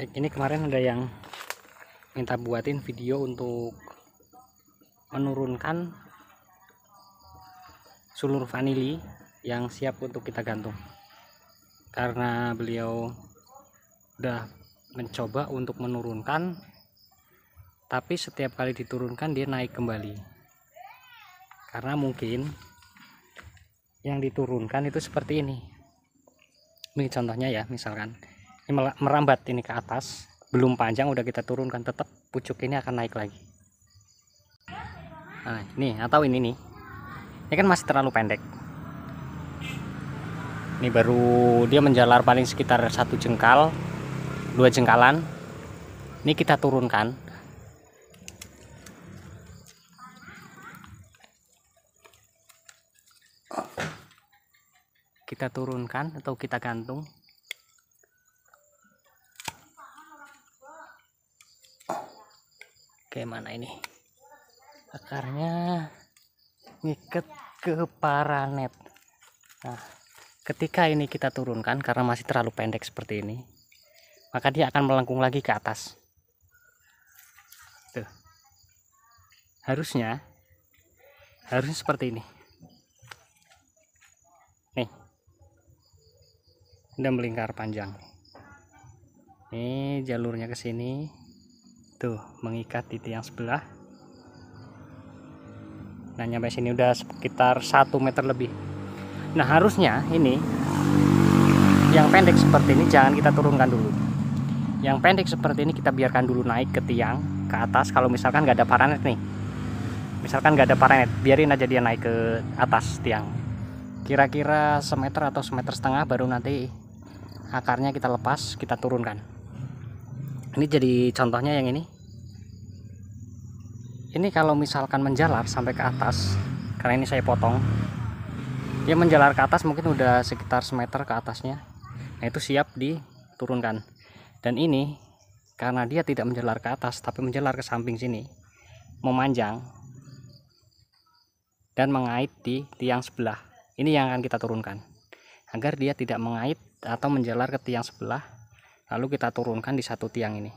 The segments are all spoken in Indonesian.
Baik, ini kemarin ada yang minta buatin video untuk menurunkan sulur vanili yang siap untuk kita gantung, karena beliau udah mencoba untuk menurunkan, tapi setiap kali diturunkan dia naik kembali, karena mungkin yang diturunkan itu seperti ini. Ini contohnya ya, misalkan ini merambat ini ke atas, belum panjang udah kita turunkan, tetap pucuk ini akan naik lagi. Nah ini, atau ini nih, ini kan masih terlalu pendek, ini baru dia menjalar paling sekitar 1 jengkal 2 jengkalan. Ini kita turunkan, atau kita gantung. Oke, mana ini akarnya, ngikat ke paranet. Nah, ketika ini kita turunkan karena masih terlalu pendek seperti ini, maka dia akan melengkung lagi ke atas. Tuh. Harusnya seperti ini. Nih. Udah melingkar panjang. Ini jalurnya ke sini. Tuh, mengikat di tiang sebelah. Nah, nyampe sini udah sekitar 1 meter lebih. Nah, harusnya ini yang pendek seperti ini jangan kita turunkan dulu. Yang pendek seperti ini kita biarkan dulu naik ke tiang, ke atas. Kalau misalkan nggak ada paranet nih, biarin aja dia naik ke atas tiang. Kira-kira semeter atau semeter setengah, baru nanti akarnya kita lepas, kita turunkan. Ini jadi contohnya yang ini. Ini kalau misalkan menjalar sampai ke atas, karena ini saya potong, dia menjalar ke atas mungkin udah sekitar semeter ke atasnya. Nah, itu siap diturunkan. Dan ini karena dia tidak menjalar ke atas tapi menjalar ke samping sini, memanjang dan mengait di tiang sebelah. Ini yang akan kita turunkan agar dia tidak mengait atau menjalar ke tiang sebelah, lalu kita turunkan di satu tiang ini.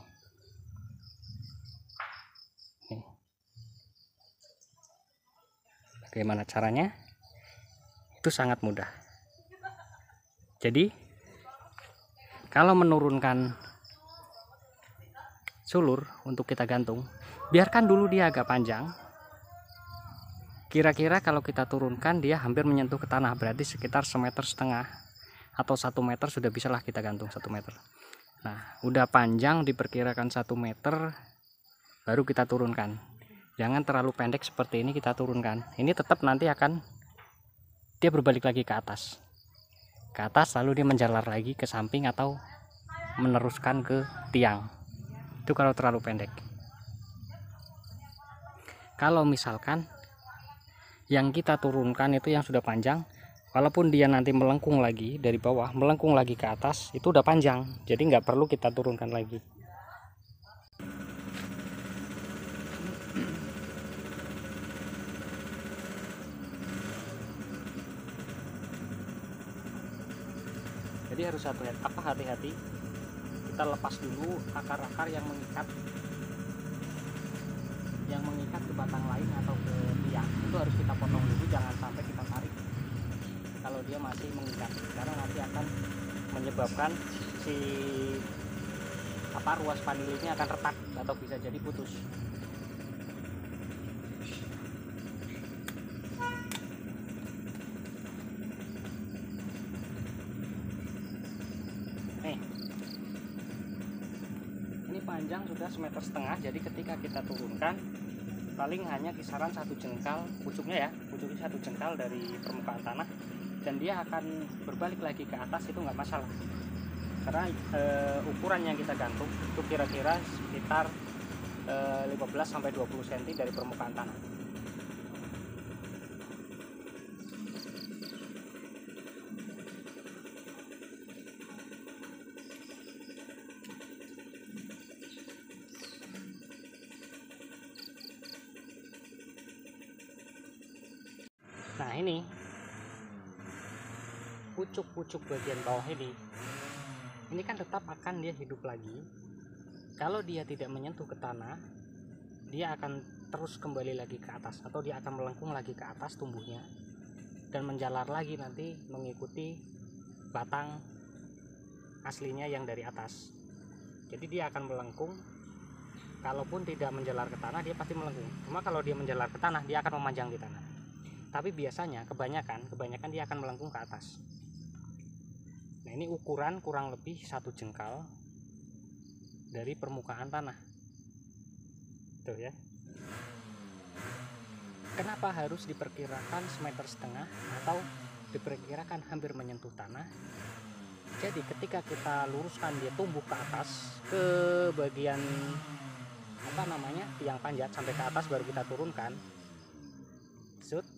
Bagaimana caranya? Itu sangat mudah. Jadi kalau menurunkan sulur untuk kita gantung, biarkan dulu dia agak panjang. Kira-kira kalau kita turunkan dia hampir menyentuh ke tanah, berarti sekitar 1,5 meter atau 1 meter sudah bisalah kita gantung 1 meter. Nah, udah panjang diperkirakan 1 meter baru kita turunkan. Jangan terlalu pendek seperti ini kita turunkan. Ini tetap nanti akan dia berbalik lagi ke atas. Lalu dia menjalar lagi ke samping atau meneruskan ke tiang. Itu kalau terlalu pendek. Kalau misalkan yang kita turunkan itu yang sudah panjang, walaupun dia nanti melengkung lagi dari bawah, melengkung lagi ke atas, itu udah panjang, jadi nggak perlu kita turunkan lagi. Jadi harus hati-hati, kita lepas dulu akar-akar yang mengikat ke batang lain atau ke tiang. Itu harus kita potong dulu, jangan sampai kita tarik kalau dia masih mengikat, karena nanti akan menyebabkan si ruas vanilinya akan retak atau bisa jadi putus. Nih, ini panjang sudah 1,5 meter, jadi ketika kita turunkan paling hanya kisaran 1 jengkal pucuknya 1 jengkal dari permukaan tanah, dan dia akan berbalik lagi ke atas, itu nggak masalah, karena ukuran yang kita gantung itu kira-kira sekitar 15-20 cm dari permukaan tanah. Nah, ini pucuk-pucuk bagian bawah ini kan tetap akan dia hidup lagi Kalau dia tidak menyentuh ke tanah, dia akan terus kembali lagi ke atas, atau dia akan melengkung lagi ke atas tumbuhnya dan menjalar lagi nanti mengikuti batang aslinya yang dari atas. Jadi dia akan melengkung, kalaupun tidak menjalar ke tanah dia pasti melengkung. Cuma kalau dia menjalar ke tanah dia akan memanjang di tanah. Tapi biasanya kebanyakan dia akan melengkung ke atas. Nah, ini ukuran kurang lebih 1 jengkal dari permukaan tanah. Tuh ya. Kenapa harus diperkirakan 1,5 meter atau diperkirakan hampir menyentuh tanah? Jadi ketika kita luruskan dia tumbuh ke atas ke bagian tiang panjat sampai ke atas, baru kita turunkan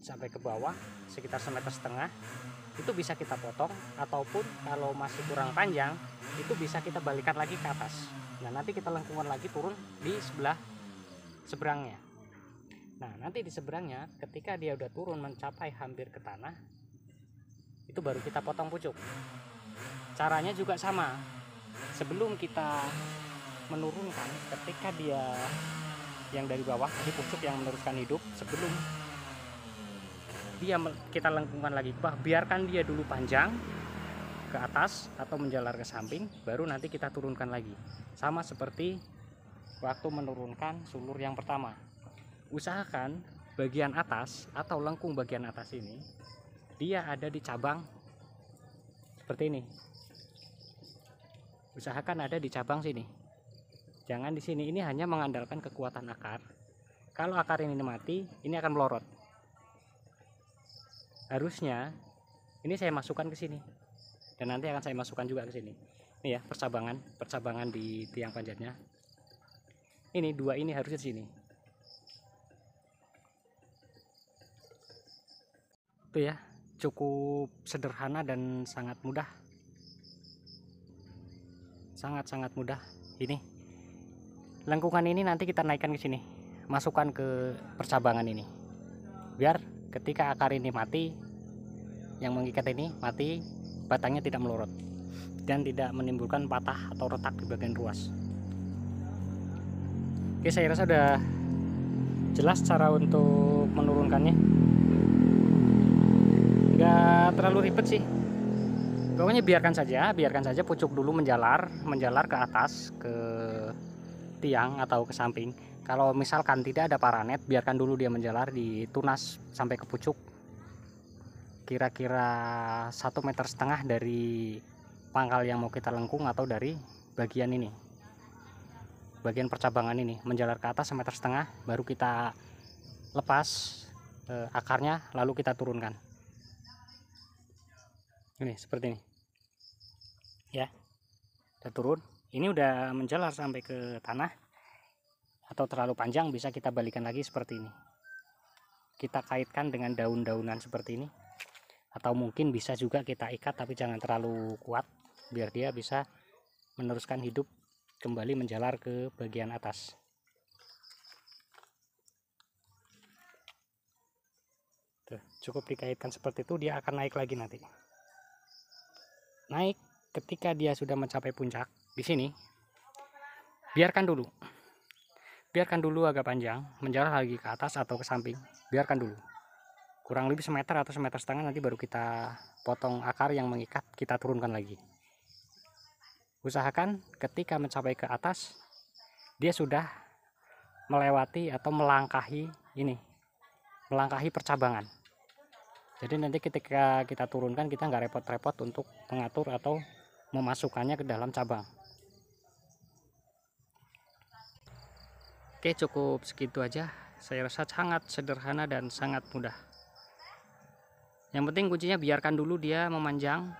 sampai ke bawah sekitar 1,5 meter, itu bisa kita potong, ataupun kalau masih kurang panjang itu bisa kita balikan lagi ke atas. Nah, nanti kita lengkungan lagi turun di sebelah seberangnya. Nah, nanti di seberangnya ketika dia udah turun mencapai hampir ke tanah, itu baru kita potong pucuk. Caranya juga sama. Sebelum kita menurunkan, ketika dia yang dari bawah, ini pucuk yang meneruskan hidup, sebelum dia kita lengkungkan lagi ke bawah, biarkan dia dulu panjang ke atas atau menjalar ke samping, baru nanti kita turunkan lagi. Sama seperti waktu menurunkan sulur yang pertama. Usahakan bagian atas atau lengkung bagian atas ini dia ada di cabang seperti ini. Usahakan ada di cabang sini. Jangan di sini. Ini hanya mengandalkan kekuatan akar. Kalau akar ini mati, ini akan melorot. Harusnya ini saya masukkan ke sini. Dan nanti akan saya masukkan juga ke sini. Ini ya, percabangan di tiang panjatnya. Ini dua ini harusnya di sini. Itu ya, cukup sederhana dan sangat mudah. Sangat-sangat mudah. Ini lengkungan ini nanti kita naikkan ke sini, masukkan ke percabangan ini, biar ketika akar ini mati, yang mengikat ini mati, batangnya tidak melorot dan tidak menimbulkan patah atau retak di bagian ruas. Oke, saya rasa sudah jelas cara untuk menurunkannya. Enggak terlalu ribet sih. Pokoknya biarkan saja pucuk dulu menjalar ke atas, ke tiang atau ke samping. Kalau misalkan tidak ada paranet, biarkan dulu dia menjalar, ditunas sampai ke pucuk. Kira-kira 1,5 meter dari pangkal yang mau kita lengkung, atau dari bagian ini, bagian percabangan ini, menjalar ke atas 1,5 meter, baru kita lepas akarnya, lalu kita turunkan. Ini seperti ini ya, udah turun. Ini udah menjalar sampai ke tanah, atau terlalu panjang bisa kita balikan lagi seperti ini. Kita kaitkan dengan daun-daunan seperti ini, atau mungkin bisa juga kita ikat, tapi jangan terlalu kuat biar dia bisa meneruskan hidup kembali menjalar ke bagian atas. Tuh, cukup dikaitkan seperti itu, dia akan naik lagi nanti. Naik ketika dia sudah mencapai puncak di sini, biarkan dulu agak panjang, menjalar lagi ke atas atau ke samping, biarkan dulu kurang lebih 1 meter atau 1,5 meter, nanti baru kita potong akar yang mengikat, kita turunkan lagi. Usahakan ketika mencapai ke atas dia sudah melewati atau melangkahi percabangan. Jadi nanti ketika kita turunkan, kita nggak repot-repot untuk mengatur atau memasukkannya ke dalam cabang. Oke, cukup segitu aja. Saya rasa sangat sederhana dan sangat mudah. Yang penting kuncinya biarkan dulu dia memanjang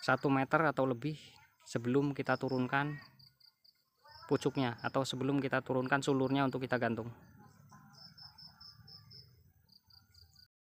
1 meter atau lebih sebelum kita turunkan pucuknya, atau sebelum kita turunkan sulurnya untuk kita gantung.